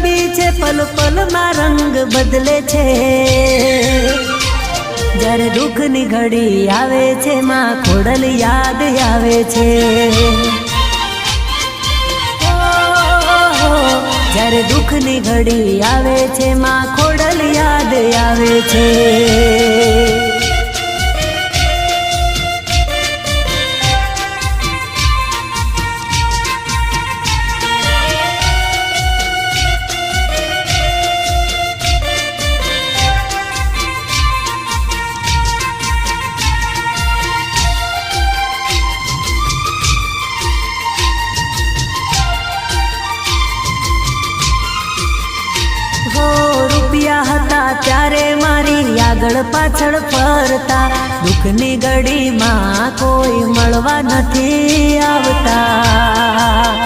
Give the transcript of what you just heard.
છબી છે પલ પલ માં રંગ બદલે છે જ્યારે દુઃખની ઘડી આવે છે માં ખોડલ યાદ આવે છે જ્યારે દુઃખની ઘડી આવે છે માં ખોડલ યાદ આવે છે ત્યારે મારી આગળ પાછળ ફરતા દુઃખની ઘડીમાં કોઈ મળવા નથી આવતા